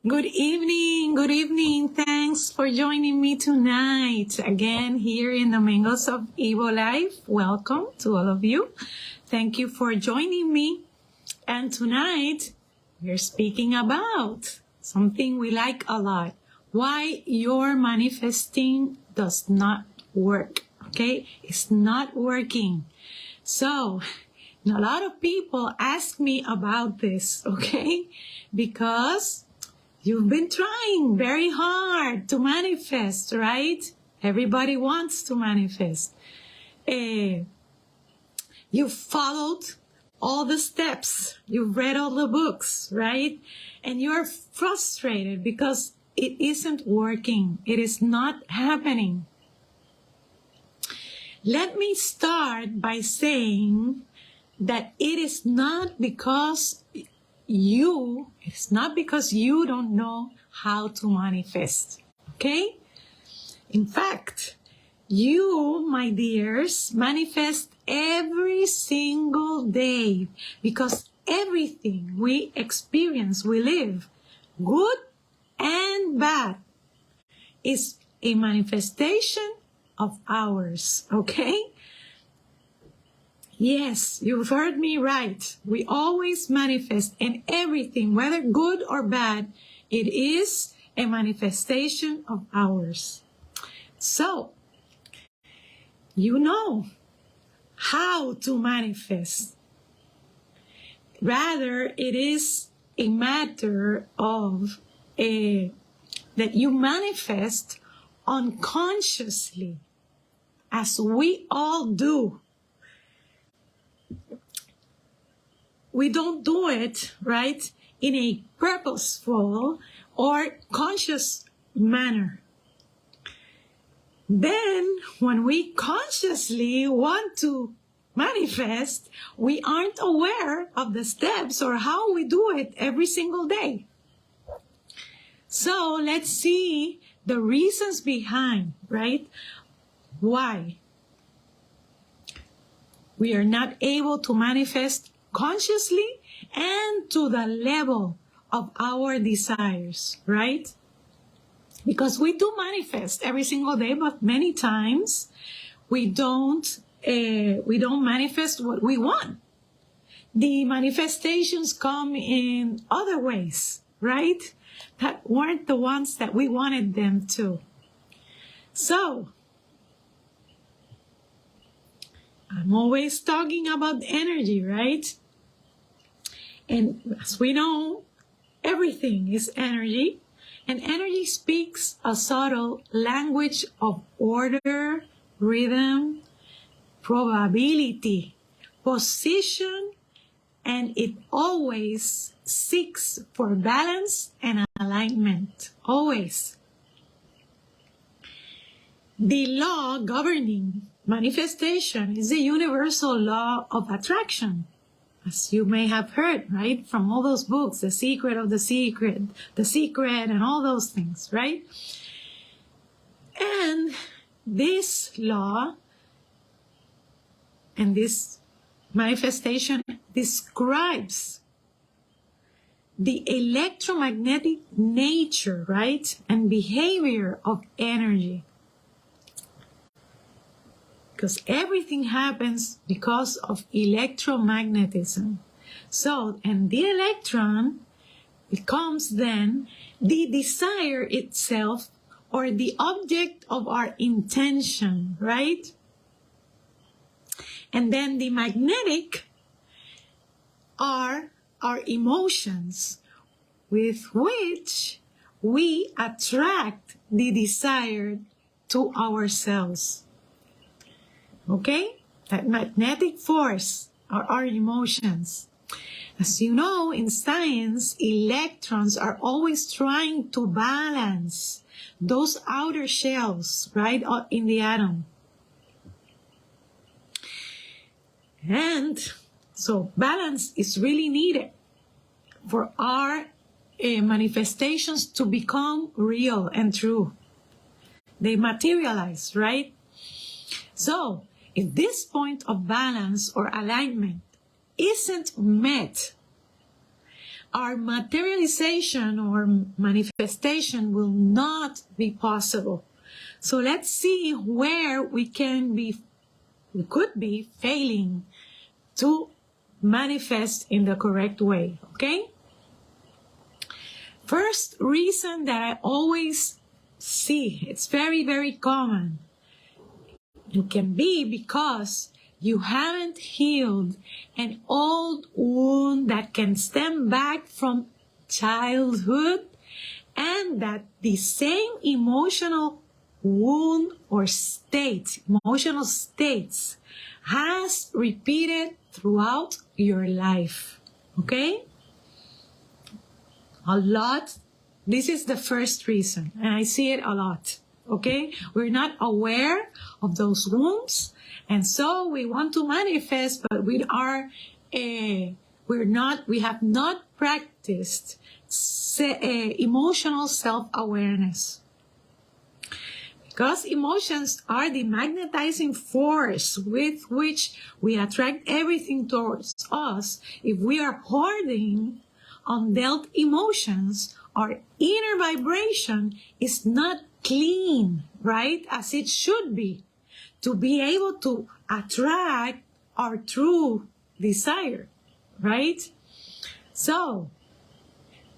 Good evening. Good evening. Thanks for joining me tonight again here in the Mingles of Evo Life. Welcome to all of you. Thank you for joining me. And tonight we're speaking about something we like a lot. Why your manifesting does not work. Okay? It's not working. So, a lot of people ask me about this, okay? Because you've been trying very hard to manifest, right? Everybody wants to manifest. You followed all the steps. You've read all the books, right? And you're frustrated because it isn't working. It is not happening. Let me start by saying that it's not because you don't know how to manifest, okay? In fact, you, my dears, manifest every single day because everything we experience, we live, good and bad, is a manifestation of ours, okay? Yes, you've heard me right. We always manifest, and everything, whether good or bad, it is a manifestation of ours. So, you know how to manifest. Rather, it is a matter of that you manifest unconsciously, as we all do. We don't do it, right, in a purposeful or conscious manner. Then, when we consciously want to manifest, we aren't aware of the steps or how we do it every single day. So, let's see the reasons behind, right, why we are not able to manifest consciously and to the level of our desires, right? Because we do manifest every single day, but many times we don't manifest what we want. The manifestations come in other ways, right? That weren't the ones that we wanted them to. So, I'm always talking about energy, right? And as we know, everything is energy. And energy speaks a subtle language of order, rhythm, probability, position, and it always seeks for balance and alignment. Always. The law governing manifestation is the universal law of attraction. As you may have heard, right, from all those books, The Secret of the Secret, and all those things, right? And this law and this manifestation describes the electromagnetic nature, right, and behavior of energy. Because everything happens because of electromagnetism. So, and the electron becomes then the desire itself or the object of our intention, right? And then the magnetic are our emotions with which we attract the desired to ourselves. Okay? That magnetic force are our emotions. As you know, in science, electrons are always trying to balance those outer shells, right, in the atom. And so balance is really needed for our manifestations to become real and true. They materialize, right? So, if this point of balance or alignment isn't met, our materialization or manifestation will not be possible. So let's see where we could be failing to manifest in the correct way, okay? First reason that I always see, it's very, very common. It can be because you haven't healed an old wound that can stem back from childhood, and that the same emotional wound or emotional states has repeated throughout your life. Okay? A lot. This is the first reason, and I see it a lot. Okay? We're not aware of those wounds, and so we want to manifest, but we have not practiced emotional self-awareness. Because emotions are the magnetizing force with which we attract everything towards us. If we are hoarding undealt emotions, our inner vibration is not clean, right? As it should be, to be able to attract our true desire, right? So,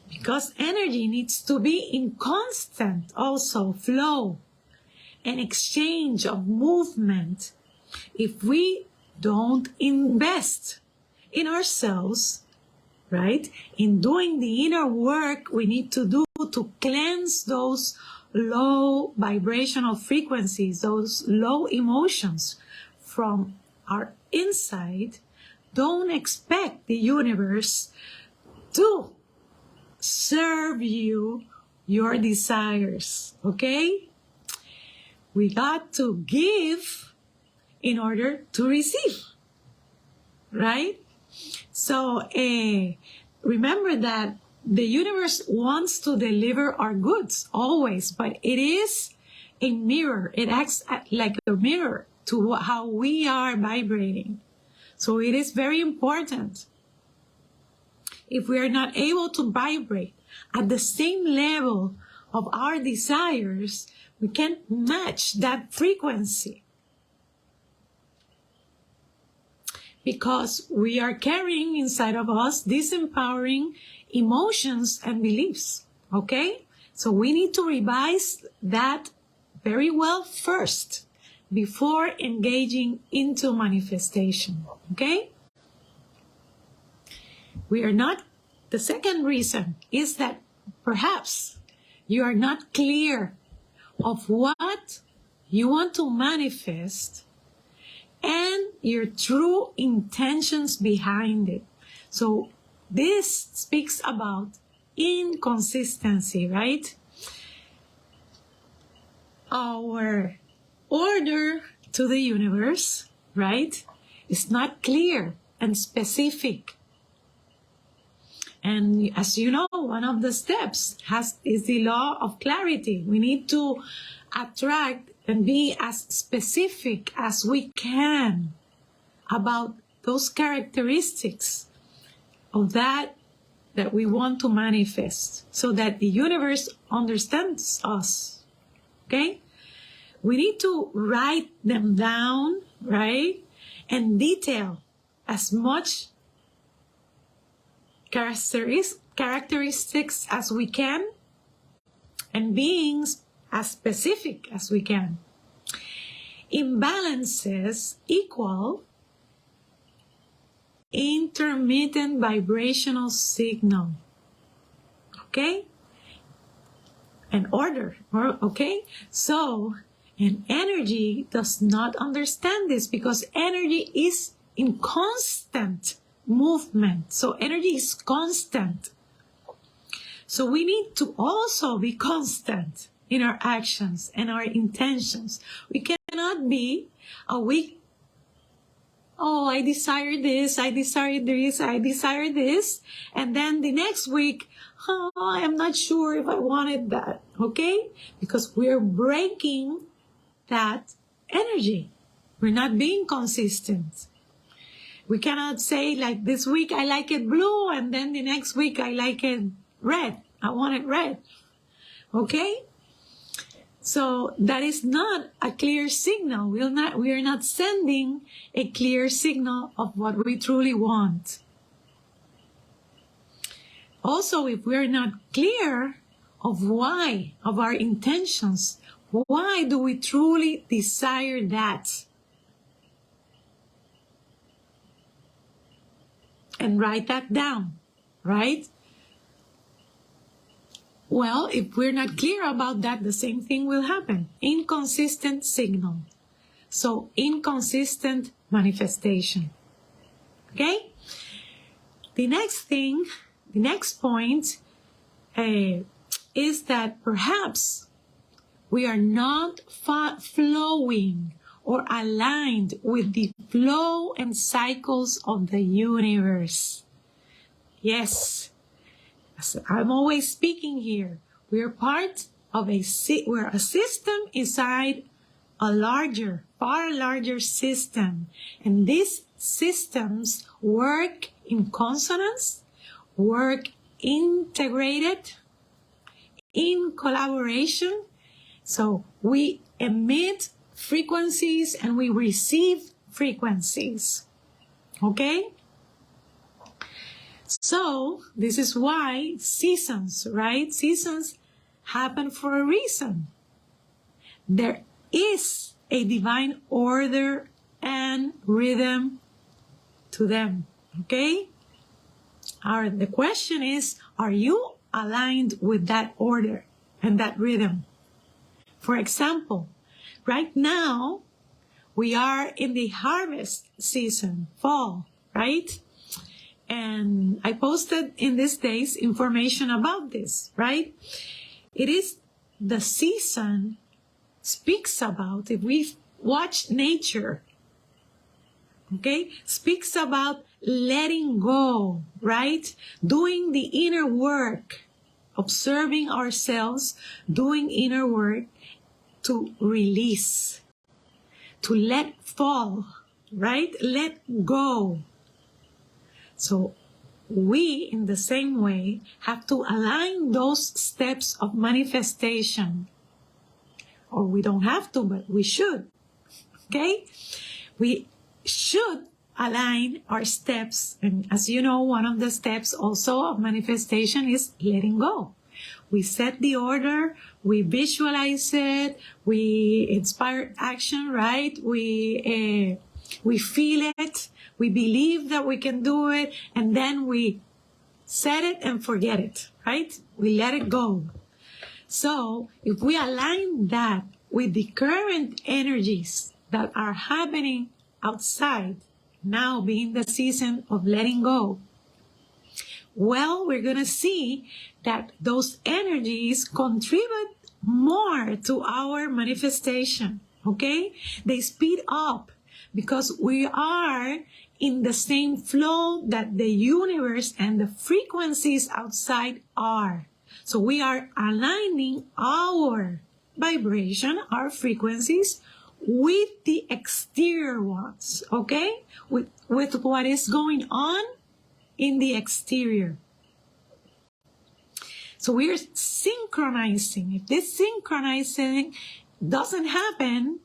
because energy needs to be in constant also flow and exchange of movement, if we don't invest in ourselves, right, in doing the inner work we need to do to cleanse those low vibrational frequencies, those low emotions from our inside, don't expect the universe to serve you your desires, okay? We got to give in order to receive, right? So remember that the universe wants to deliver our goods always, but it is a mirror. It acts like a mirror to how we are vibrating. So it is very important. If we are not able to vibrate at the same level of our desires, we can't match that frequency. Because we are carrying inside of us disempowering emotions and beliefs, okay? So we need to revise that very well first before engaging into manifestation, okay? The second reason is that perhaps you are not clear of what you want to manifest and your true intentions behind it. So this speaks about inconsistency, right? Our order to the universe, right, is not clear and specific. And as you know, one of the steps is the law of clarity. We need to attract and be as specific as we can about those characteristics of that we want to manifest, so that the universe understands us, okay? We need to write them down, right? And detail as much characteristics as we can, and being as specific as we can. Imbalances equal intermittent vibrational signal, okay? And order, okay? So, and energy does not understand this, because energy is in constant movement. So energy is constant. So we need to also be constant in our actions and our intentions. We cannot be a week, oh, I desire this, I desire this, I desire this, and then the next week, oh, I'm not sure if I wanted that, okay? Because we're breaking that energy. We're not being consistent. We cannot say like this week I like it blue and then the next week I like it red. I want it red. Okay? So that is not a clear signal. We are not sending a clear signal of what we truly want. Also, if we are not clear of why, of our intentions, why do we truly desire that? And write that down, right? Well, if we're not clear about that, the same thing will happen. Inconsistent signal. So, inconsistent manifestation. Okay? The next point is that perhaps we are not flowing or aligned with the flow and cycles of the universe. Yes. I'm always speaking here. We're part of we're a system inside a larger, far larger system. And these systems work in consonance, work integrated, in collaboration. So we emit frequencies and we receive frequencies. Okay? So, this is why seasons, right? Seasons happen for a reason. There is a divine order and rhythm to them, okay? The question is, are you aligned with that order and that rhythm? For example, right now, we are in the harvest season, fall, right? And I posted in these days information about this, right? It is the season speaks about, if we watch nature, okay, speaks about letting go, right? Doing the inner work, observing ourselves, doing inner work to release, to let fall, right? Let go. So we, in the same way, have to align those steps of manifestation. Or we don't have to, but we should. Okay? We should align our steps. And as you know, one of the steps also of manifestation is letting go. We set the order, we visualize it, we inspire action, right? We feel it. We believe that we can do it, and then we set it and forget it, right? We let it go. So, if we align that with the current energies that are happening outside, now being the season of letting go, well, we're going to see that those energies contribute more to our manifestation, okay? They speed up because we are in the same flow that the universe and the frequencies outside are. So we are aligning our vibration, our frequencies, with the exterior ones, okay? With what is going on in the exterior. So we are synchronizing. If this synchronizing doesn't happen,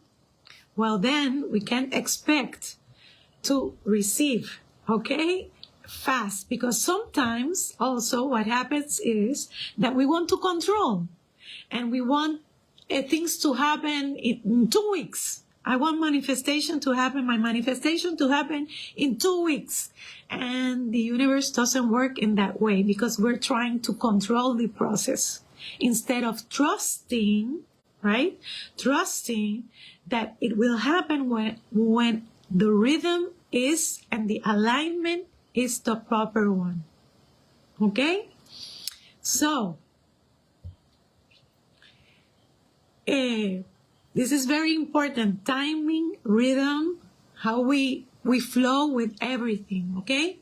well then we can't expect to receive, okay, fast. Because sometimes also what happens is that we want to control and we want things to happen in 2 weeks. I want manifestation to happen, my manifestation to happen in 2 weeks. And the universe doesn't work in that way because we're trying to control the process instead of trusting, right? Trusting that it will happen when the rhythm is and the alignment is the proper one. Okay? So, this is very important. Timing, rhythm, how we flow with everything, okay?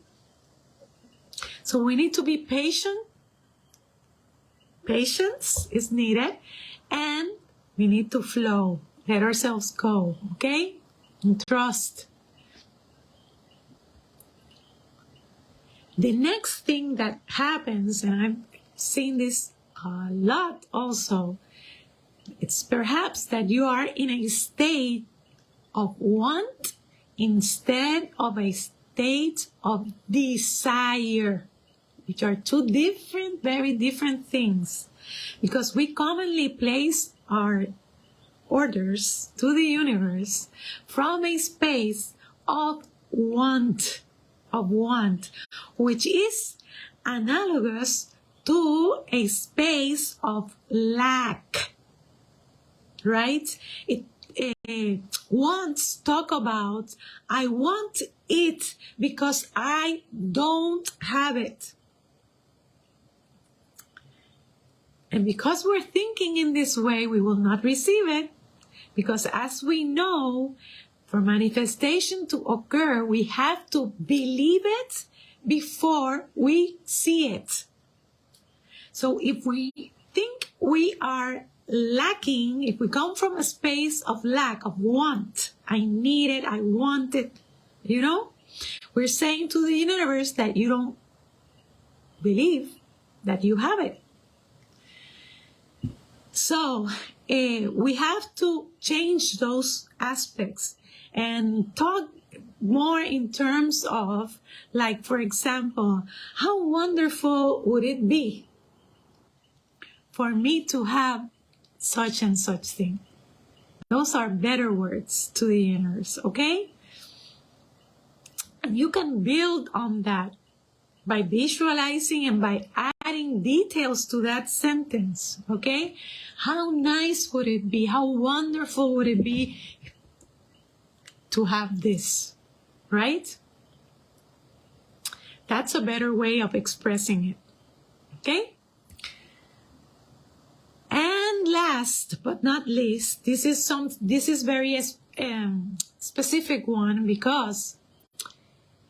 So we need to be patient. Patience is needed. And we need to flow. Let ourselves go, okay? And trust. The next thing that happens, and I've seen this a lot also, it's perhaps that you are in a state of want instead of a state of desire, which are two different, very different things. Because we commonly place our orders to the universe from a space of want, which is analogous to a space of lack, right? Wants talk about, I want it because I don't have it. And because we're thinking in this way, we will not receive it. Because as we know, for manifestation to occur, we have to believe it before we see it. So if we think we are lacking, if we come from a space of lack, of want, I need it, I want it, we're saying to the universe that you don't believe that you have it. So we have to change those aspects and talk more in terms of, like, for example, how wonderful would it be for me to have such and such thing? Those are better words to the universe, okay? And you can build on that by visualizing and by adding details to that sentence, okay? How nice would it be? How wonderful would it be to have this, right? That's a better way of expressing it, okay? And last but not least, this is very specific one, because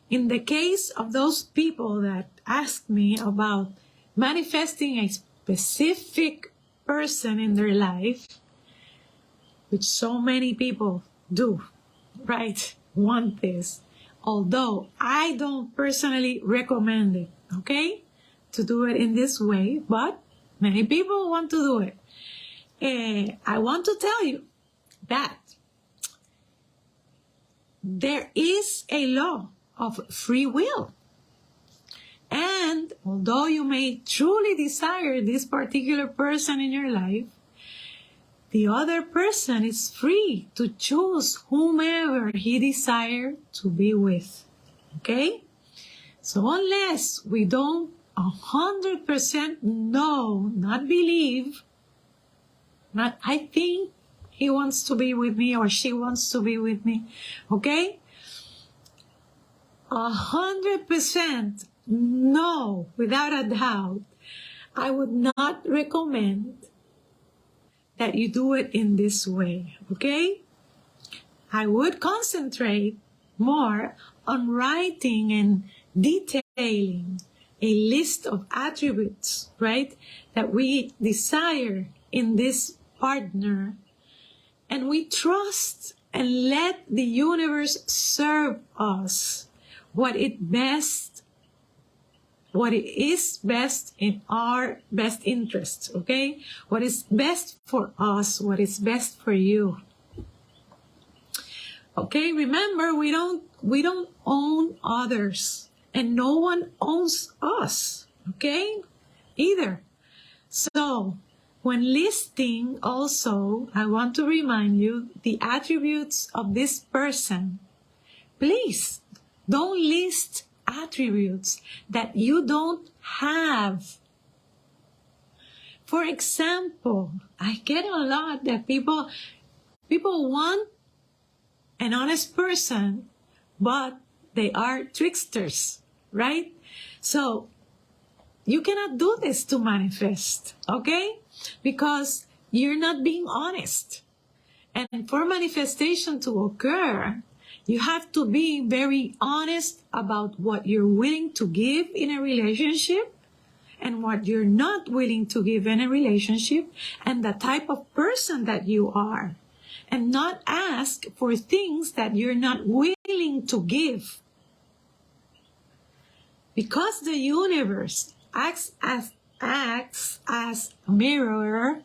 in the case of those people that ask me about manifesting a specific person in their life, which so many people do, right? Want this. Although I don't personally recommend it, okay? To do it in this way, but many people want to do it. I want to tell you that there is a law of free will. And although you may truly desire this particular person in your life, the other person is free to choose whomever he desires to be with. Okay? So unless we don't 100% know, not believe, not I think he wants to be with me or she wants to be with me, okay? 100% no, without a doubt, I would not recommend that you do it in this way, okay? I would concentrate more on writing and detailing a list of attributes, right, that we desire in this partner, and we trust and let the universe serve us what it is best in our best interests, okay? What is best for us, what is best for you. Okay, remember, we don't own others, and no one owns us, okay? Either. So, when listing also, I want to remind you the attributes of this person. Please, don't list attributes that you don't have. For example, I get a lot that people want an honest person, but they are tricksters, right? So you cannot do this to manifest, okay? Because you're not being honest. And for manifestation to occur, you have to be very honest about what you're willing to give in a relationship and what you're not willing to give in a relationship, and the type of person that you are. And not ask for things that you're not willing to give. Because the universe acts as a mirror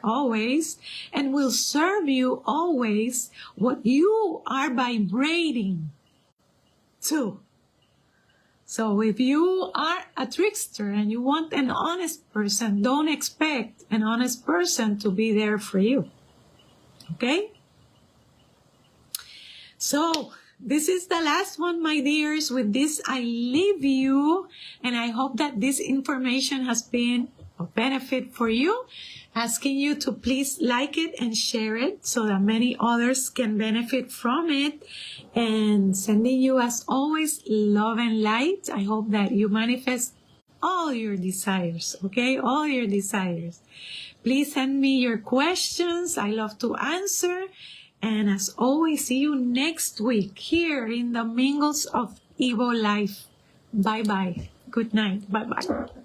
always, and will serve you always what you are vibrating to. So if you are a trickster and you want an honest person, don't expect an honest person to be there for you. Okay? So this is the last one, my dears. With this, I leave you, and I hope that this information has been of benefit for you. Asking you to please like it and share it so that many others can benefit from it. And sending you, as always, love and light. I hope that you manifest all your desires, okay? All your desires. Please send me your questions. I love to answer. And as always, see you next week here in the Mingles of Evo Life. Bye-bye. Good night. Bye-bye.